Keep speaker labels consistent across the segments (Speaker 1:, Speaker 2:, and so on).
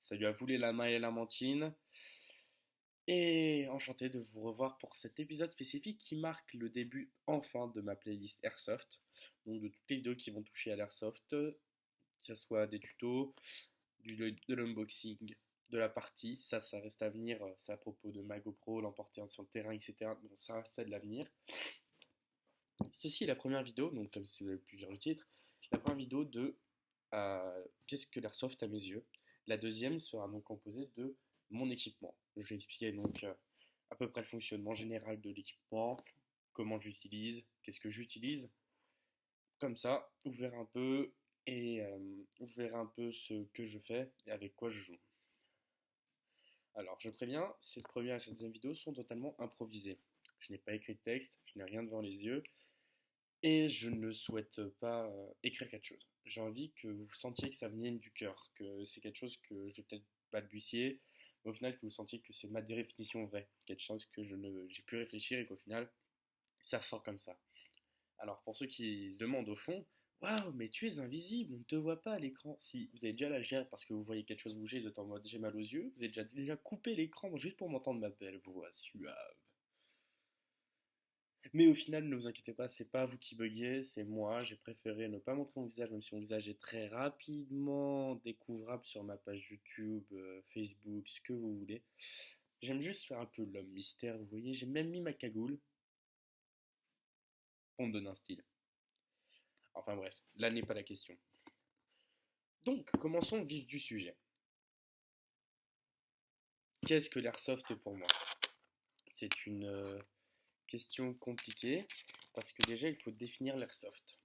Speaker 1: Salut à vous les lamas et lamantines. Et enchanté de vous revoir pour cet épisode spécifique qui marque le début enfin de ma playlist Airsoft. Donc de toutes les vidéos qui vont toucher à l'Airsoft, que ce soit des tutos, de l'unboxing, de la partie. Ça reste à venir. C'est à propos de ma GoPro, l'emporter sur le terrain, etc. Bon, ça, c'est de l'avenir. Ceci est la première vidéo, donc comme si vous avez pu lire le titre, la première vidéo de qu'est-ce que l'Airsoft à mes yeux. La deuxième sera donc composée de mon équipement. Je vais expliquer donc à peu près le fonctionnement général de l'équipement, comment j'utilise, qu'est-ce que j'utilise. Comme ça, vous verrez un peu vous verrez un peu ce que je fais et avec quoi je joue. Alors, je préviens, cette première et cette deuxième vidéo sont totalement improvisées. Je n'ai pas écrit de texte, je n'ai rien devant les yeux. Et je ne souhaite pas écrire quelque chose. J'ai envie que vous sentiez que ça vienne du cœur, que c'est quelque chose que je vais peut-être balbutier, mais au final que vous sentiez que c'est ma définition vraie, quelque chose que j'ai pu réfléchir et qu'au final, ça ressort comme ça. Alors pour ceux qui se demandent au fond, waouh, mais tu es invisible, on ne te voit pas à l'écran. Si vous avez déjà la gère parce que vous voyez quelque chose bouger, vous êtes en mode j'ai mal aux yeux, vous avez déjà coupé l'écran juste pour m'entendre ma belle voix suave. Mais au final, ne vous inquiétez pas, c'est pas vous qui buguez, c'est moi. J'ai préféré ne pas montrer mon visage, même si mon visage est très rapidement découvrable sur ma page YouTube, Facebook, ce que vous voulez. J'aime juste faire un peu l'homme mystère, vous voyez. J'ai même mis ma cagoule pour me donner un style. Enfin bref, là n'est pas la question. Donc, commençons le vif du sujet. Qu'est-ce que l'airsoft pour moi? C'est une question compliquée parce que déjà il faut définir l'airsoft.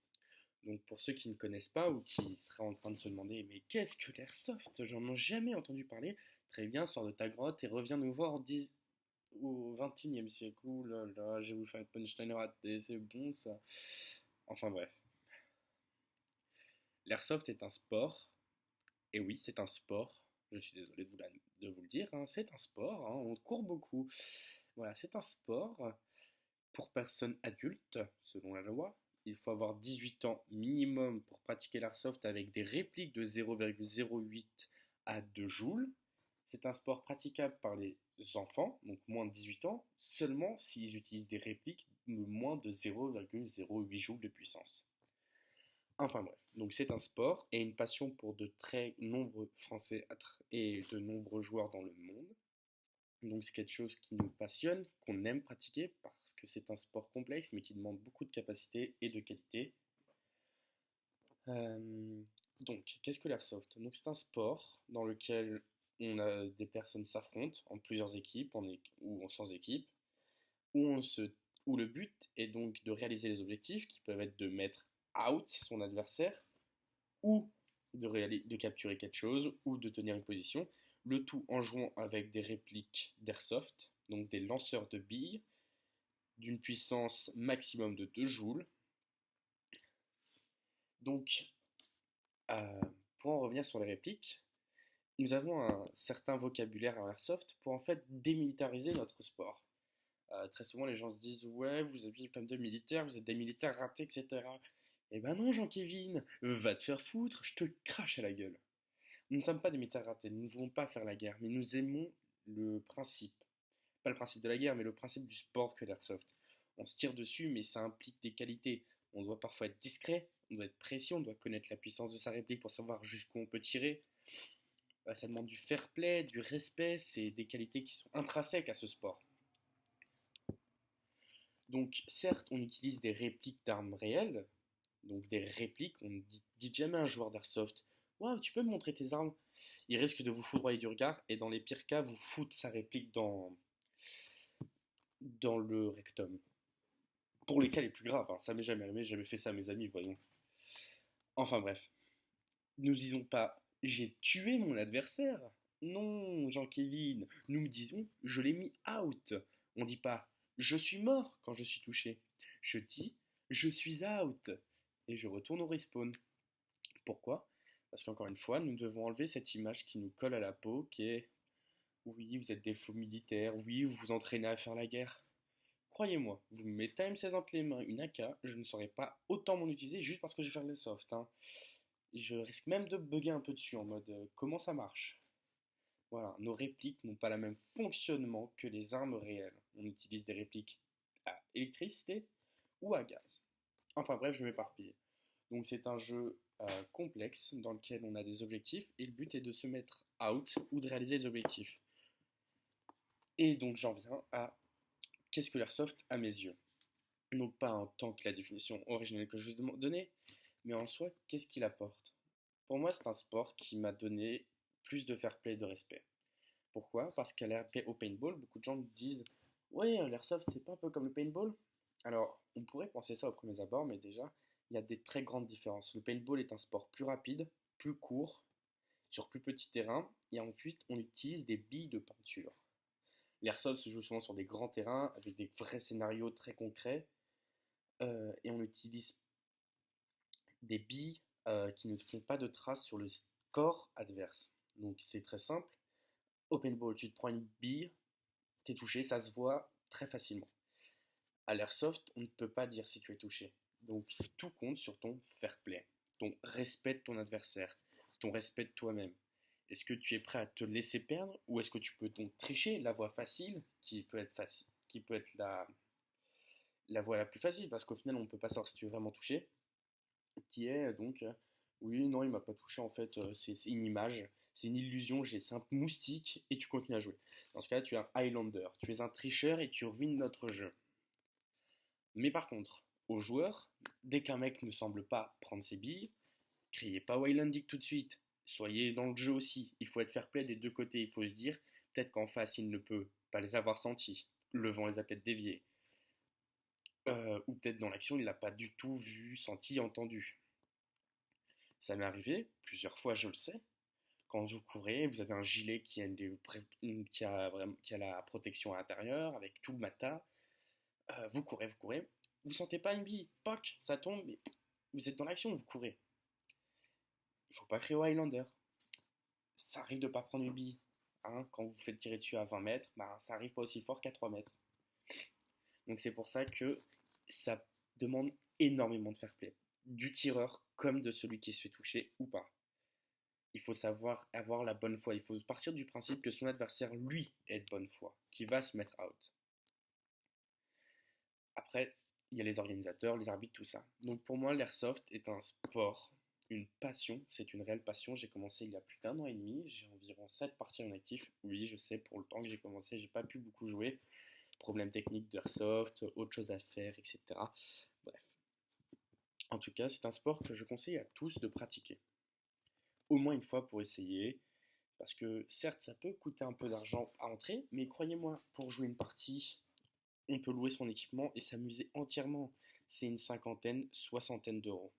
Speaker 1: Donc pour ceux qui ne connaissent pas ou qui seraient en train de se demander mais qu'est-ce que l'airsoft? J'en ai jamais entendu parler. Très bien, sors de ta grotte et reviens nous voir au 21e siècle. Ouh là là, j'ai voulu faire une punchline ratée, c'est bon ça. Enfin bref. L'airsoft est un sport. Et oui, c'est un sport. Je suis désolé de vous le dire, hein, c'est un sport, hein, on court beaucoup. Voilà, c'est un sport pour personnes adultes, selon la loi. Il faut avoir 18 ans minimum pour pratiquer l'airsoft avec des répliques de 0,08 à 2 joules. C'est un sport praticable par les enfants, donc moins de 18 ans, seulement s'ils utilisent des répliques de moins de 0,08 joules de puissance. Enfin bref, donc c'est un sport et une passion pour de très nombreux Français et de nombreux joueurs dans le monde. Donc c'est quelque chose qui nous passionne, qu'on aime pratiquer parce que c'est un sport complexe mais qui demande beaucoup de capacité et de qualité. Euh, donc qu'est-ce que l'airsoft? Donc c'est un sport dans lequel des personnes s'affrontent en plusieurs équipes ou sans équipe, où, on se, où le but est donc de réaliser les objectifs qui peuvent être de mettre out son adversaire ou de capturer quelque chose ou de tenir une position, le tout en jouant avec des répliques d'airsoft, donc des lanceurs de billes, d'une puissance maximum de 2 joules. Donc, euh, pour en revenir sur les répliques, nous avons un certain vocabulaire à airsoft pour en fait démilitariser notre sport. Très souvent, les gens se disent ouais, vous habillez comme des militaires, vous êtes des militaires ratés, etc. Eh ben non, Jean-Kévin, va te faire foutre, je te crache à la gueule. Nous ne sommes pas des militaires ratés, nous ne voulons pas faire la guerre, mais nous aimons le principe. Pas le principe de la guerre, mais le principe du sport que l'airsoft. On se tire dessus, mais ça implique des qualités. On doit parfois être discret, on doit être précis, on doit connaître la puissance de sa réplique pour savoir jusqu'où on peut tirer. Ça demande du fair play, du respect, c'est des qualités qui sont intrinsèques à ce sport. Donc certes, on utilise des répliques d'armes réelles, donc des répliques, on ne dit jamais à un joueur d'airsoft waouh, tu peux me montrer tes armes? Il risque de vous foudroyer du regard et dans les pires cas, vous foutre sa réplique dans le rectum. Pour les cas les plus graves, hein, ça m'est jamais arrivé, j'ai jamais fait ça à mes amis, voyons. Enfin bref, nous disons pas j'ai tué mon adversaire. Non, Jean-Kévin, nous me disons je l'ai mis out. On dit pas je suis mort quand je suis touché. Je dis je suis out et je retourne au respawn. Pourquoi? Parce qu'encore une fois, nous devons enlever cette image qui nous colle à la peau, qui est oui, vous êtes des faux militaires, oui, vous vous entraînez à faire la guerre. Croyez-moi, vous me mettez un M16 entre les mains, une AK, je ne saurais pas autant m'en utiliser juste parce que je vais faire les soft. Hein. Je risque même de bugger un peu dessus en mode comment ça marche. Voilà, nos répliques n'ont pas le même fonctionnement que les armes réelles. On utilise des répliques à électricité ou à gaz. Enfin bref, je m'éparpille. Donc c'est un jeu complexe dans lequel on a des objectifs et le but est de se mettre out ou de réaliser les objectifs. Et donc j'en viens à qu'est-ce que l'airsoft à mes yeux. Non pas en tant que la définition originelle que je vous ai donnée, mais en soi, qu'est-ce qu'il apporte? Pour moi, c'est un sport qui m'a donné plus de fair play et de respect. Pourquoi? Parce qu'à l'airplay au paintball, beaucoup de gens me disent ouais, l'airsoft c'est pas un peu comme le paintball? Alors, on pourrait penser ça au premier abord, mais déjà, il y a des très grandes différences. Le paintball est un sport plus rapide, plus court, sur plus petit terrain, et ensuite on utilise des billes de peinture. L'airsoft se joue souvent sur des grands terrains avec des vrais scénarios très concrets, et on utilise des billes qui ne font pas de traces sur le corps adverse. Donc c'est très simple. Au paintball, tu te prends une bille, t'es touché, ça se voit très facilement. À l'airsoft, on ne peut pas dire si tu es touché. Donc tout compte sur ton fair play, ton respect de ton adversaire, ton respect de toi-même. Est-ce que tu es prêt à te laisser perdre ou est-ce que tu peux donc tricher la voie facile qui peut être la voie la plus facile parce qu'au final on ne peut pas savoir si tu es vraiment touché, qui est donc oui non il m'a pas touché en fait c'est une image, c'est une illusion, c'est un moustique et tu continues à jouer. Dans ce cas-là tu es un Highlander, tu es un tricheur et tu ruines notre jeu. Mais par contre, aux joueurs, dès qu'un mec ne semble pas prendre ses billes, criez pas Waylandic tout de suite. Soyez dans le jeu aussi. Il faut être fair play des deux côtés. Il faut se dire, peut-être qu'en face, il ne peut pas les avoir sentis. Le vent les a peut-être déviés. Ou peut-être dans l'action, il l'a pas du tout vu, senti, entendu. Ça m'est arrivé, plusieurs fois, je le sais. Quand vous courez, vous avez un gilet qui a la protection à l'intérieur, avec tout le matas. Vous courez, vous courez. Vous sentez pas une bille, poc, ça tombe, mais vous êtes dans l'action, vous courez. Il faut pas crier au Highlander. Ça arrive de pas prendre une bille. Hein, quand vous faites tirer dessus à 20 mètres, bah, ça arrive pas aussi fort qu'à 3 mètres. Donc c'est pour ça que ça demande énormément de fair play. Du tireur comme de celui qui se fait toucher ou pas. Il faut savoir avoir la bonne foi. Il faut partir du principe que son adversaire, lui, est de bonne foi, qui va se mettre out. Après, il y a les organisateurs, les arbitres, tout ça. Donc pour moi, l'airsoft est un sport, une passion. C'est une réelle passion. J'ai commencé il y a plus d'1 an et demi. J'ai environ 7 parties en actif. Oui, je sais, pour le temps que j'ai commencé, j'ai pas pu beaucoup jouer. Problème technique d'airsoft, autre chose à faire, etc. Bref. En tout cas, c'est un sport que je conseille à tous de pratiquer. Au moins une fois pour essayer. Parce que certes, ça peut coûter un peu d'argent à entrer, mais croyez-moi, pour jouer une partie, on peut louer son équipement et s'amuser entièrement. C'est une cinquantaine, soixantaine d'euros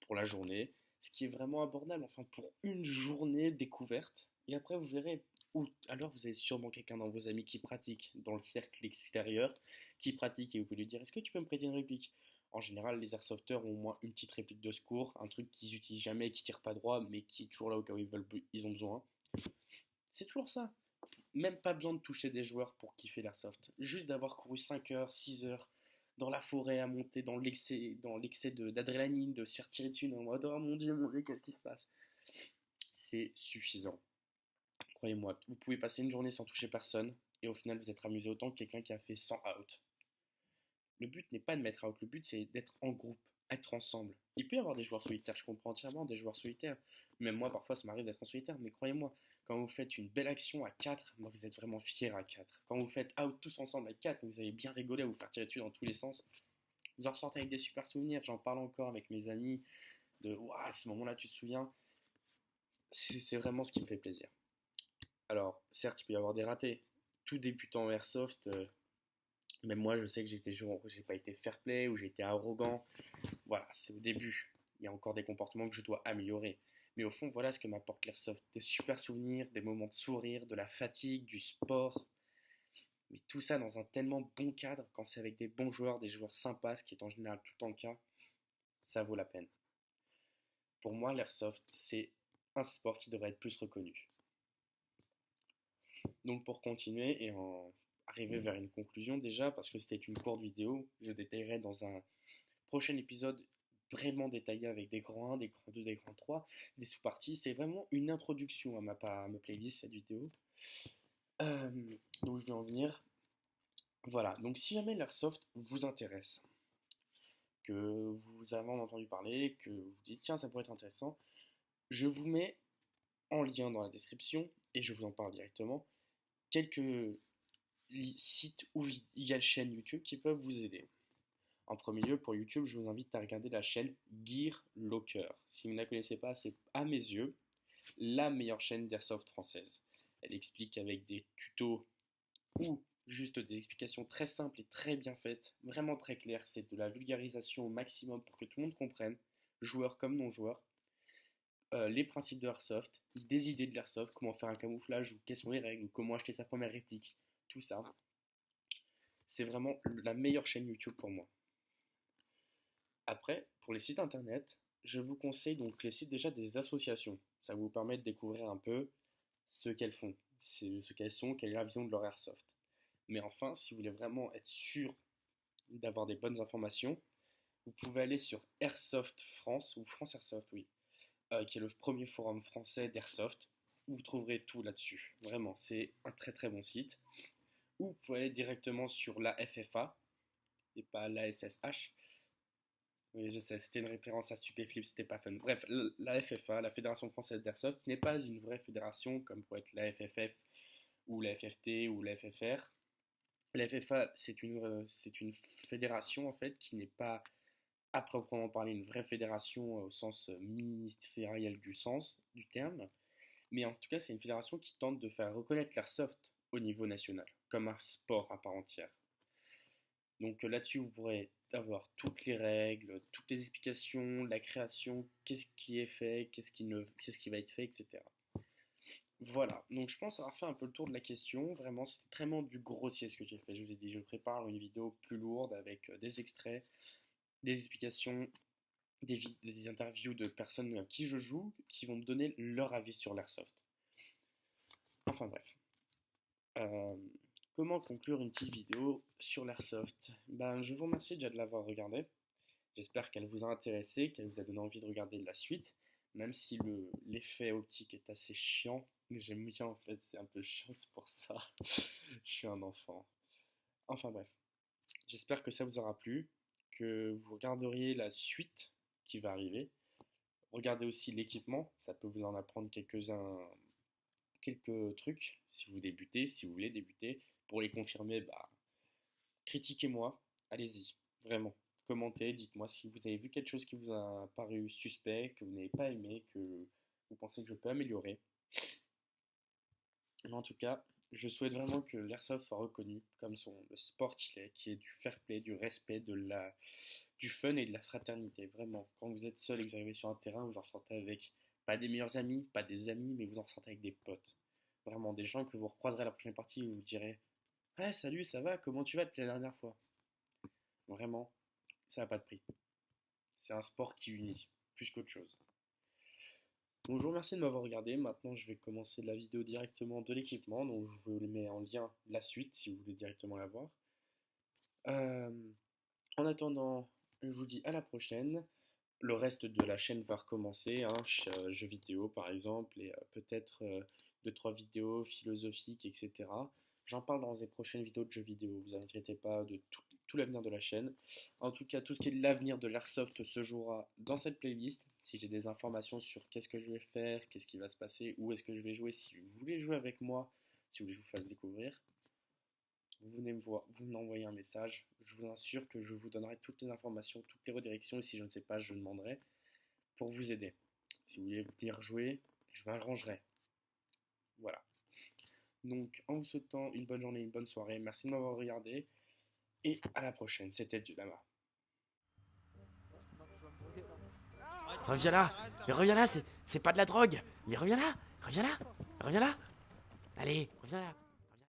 Speaker 1: pour la journée, ce qui est vraiment abordable, enfin pour une journée découverte. Et après, vous verrez, ou alors vous avez sûrement quelqu'un dans vos amis qui pratique dans le cercle extérieur, qui pratique et vous pouvez lui dire est-ce que tu peux me prêter une réplique? En général, les airsofters ont au moins une petite réplique de secours, un truc qu'ils n'utilisent jamais, qui tire pas droit, mais qui est toujours là au cas où ils ont besoin. C'est toujours ça. Même pas besoin de toucher des joueurs pour kiffer l'airsoft. Juste d'avoir couru 5 heures, 6 heures dans la forêt à monter dans l'excès d'adrénaline, de se faire tirer dessus en mode oh mon dieu, qu'est-ce qui se passe? C'est suffisant. Croyez-moi, vous pouvez passer une journée sans toucher personne et au final vous êtes amusé autant que quelqu'un qui a fait 100 out. Le but n'est pas de mettre out, le but c'est d'être en groupe, être ensemble. Il peut y avoir des joueurs solitaires, je comprends entièrement des joueurs solitaires. Même moi parfois ça m'arrive d'être en solitaire, mais croyez-moi, quand vous faites une belle action à 4, moi vous êtes vraiment fiers à 4. Quand vous faites out tous ensemble à 4, vous avez bien rigolé à vous faire tirer dessus dans tous les sens. Vous en ressortez avec des super souvenirs, j'en parle encore avec mes amis, de waouh, ce moment-là tu te souviens. C'est vraiment ce qui me fait plaisir. Alors, certes, il peut y avoir des ratés. Tout débutant en airsoft, même moi, je sais que j'ai pas été fair play ou j'ai été arrogant. Voilà, c'est au début. Il y a encore des comportements que je dois améliorer. Mais au fond, voilà ce que m'apporte l'airsoft. Des super souvenirs, des moments de sourire, de la fatigue, du sport. Mais tout ça dans un tellement bon cadre, quand c'est avec des bons joueurs, des joueurs sympas, ce qui est en général tout le temps le cas, ça vaut la peine. Pour moi, l'airsoft, c'est un sport qui devrait être plus reconnu. Donc pour continuer et en arriver vers une conclusion déjà, parce que c'était une courte vidéo, je détaillerai dans un prochain épisode vraiment détaillé avec des grands 1, des grands 2, des grands 3, des sous-parties. C'est vraiment une introduction à ma playlist, cette vidéo. Euh, donc je vais en venir. Voilà, donc si jamais l'airsoft vous intéresse, que vous avez entendu parler, que vous dites tiens ça pourrait être intéressant, je vous mets en lien dans la description, et je vous en parle directement, quelques sites ou chaînes YouTube qui peuvent vous aider. En premier lieu, pour YouTube, je vous invite à regarder la chaîne Gear Locker. Si vous ne la connaissez pas, c'est à mes yeux la meilleure chaîne d'airsoft française. Elle explique avec des tutos ou juste des explications très simples et très bien faites, vraiment très claires. C'est de la vulgarisation au maximum pour que tout le monde comprenne, joueurs comme non-joueurs, les principes de l'airsoft, des idées de l'airsoft, comment faire un camouflage ou quelles sont les règles, ou comment acheter sa première réplique, tout ça. C'est vraiment la meilleure chaîne YouTube pour moi. Après, pour les sites internet, je vous conseille donc les sites déjà des associations. Ça vous permet de découvrir un peu ce qu'elles font, ce qu'elles sont, quelle est la vision de leur airsoft. Mais enfin, si vous voulez vraiment être sûr d'avoir des bonnes informations, vous pouvez aller sur Airsoft France, ou France Airsoft, oui, qui est le premier forum français d'airsoft. Vous trouverez tout là-dessus. Vraiment, c'est un très très bon site. Ou vous pouvez aller directement sur la FFA, et pas la SSH. Oui, je sais, c'était une référence à Stupéflip, c'était pas fun. Bref, la FFA, la Fédération Française d'Airsoft, n'est pas une vraie fédération comme pourrait être la FFF ou la FFT ou la FFR. La FFA, c'est une fédération en fait qui n'est pas à proprement parler une vraie fédération au sens ministériel du terme, mais en tout cas c'est une fédération qui tente de faire reconnaître l'airsoft au niveau national, comme un sport à part entière. Donc là-dessus, vous pourrez avoir toutes les règles, toutes les explications, la création, qu'est-ce qui est fait, qu'est-ce qui va être fait, etc. Voilà, donc je pense avoir fait un peu le tour de la question. Vraiment, c'est vraiment du grossier ce que j'ai fait. Je vous ai dit, je prépare une vidéo plus lourde avec des extraits, des explications, des interviews de personnes à qui je joue, qui vont me donner leur avis sur l'airsoft. Enfin bref. Euh, Comment conclure une petite vidéo sur l'airsoft? Je vous remercie déjà de l'avoir regardé. J'espère qu'elle vous a intéressé, qu'elle vous a donné envie de regarder la suite, même si l'effet optique est assez chiant. J'aime bien en fait, c'est un peu chiant, c'est pour ça. Je suis un enfant. Enfin bref, j'espère que ça vous aura plu, que vous regarderiez la suite qui va arriver. Regardez aussi l'équipement, ça peut vous en apprendre quelques trucs si vous débutez, si vous voulez débuter. Pour les confirmer, critiquez-moi, allez-y, vraiment. Commentez, dites-moi si vous avez vu quelque chose qui vous a paru suspect, que vous n'avez pas aimé, que vous pensez que je peux améliorer. Mais en tout cas, je souhaite vraiment que l'airsoft soit reconnu comme le sport qu'il est, qui est du fair play, du respect, du fun et de la fraternité. Vraiment, quand vous êtes seul et que vous arrivez sur un terrain, vous en sortez avec pas des meilleurs amis, pas des amis, mais vous en sortez avec des potes. Vraiment, des gens que vous recroiserez à la prochaine partie et vous direz ouais, salut, ça va, comment tu vas depuis la dernière fois? Vraiment, ça n'a pas de prix. C'est un sport qui unit, plus qu'autre chose. Donc je vous remercie de m'avoir regardé. Maintenant, je vais commencer la vidéo directement de l'équipement. Donc je vous mets en lien la suite si vous voulez directement la voir. Euh, En attendant, je vous dis à la prochaine. Le reste de la chaîne va recommencer, hein, jeux vidéo par exemple, et peut-être 2-3 vidéos philosophiques, etc. J'en parle dans les prochaines vidéos de jeux vidéo, vous inquiétez pas de tout l'avenir de la chaîne. En tout cas, tout ce qui est de l'avenir de l'airsoft se jouera dans cette playlist. Si j'ai des informations sur qu'est-ce que je vais faire, qu'est-ce qui va se passer, où est-ce que je vais jouer, si vous voulez jouer avec moi, si vous voulez que je vous fasse découvrir, vous venez me voir, vous m'envoyez un message. Je vous assure que je vous donnerai toutes les informations, toutes les redirections. Et si je ne sais pas, je demanderai pour vous aider. Si vous voulez venir jouer, je m'arrangerai. Voilà. Donc, en vous souhaitant une bonne journée, une bonne soirée, merci de m'avoir regardé. Et à la prochaine. C'était du Lama.
Speaker 2: Reviens là, mais reviens là, c'est pas de la drogue. Mais reviens là, reviens là, reviens là. Allez, reviens là.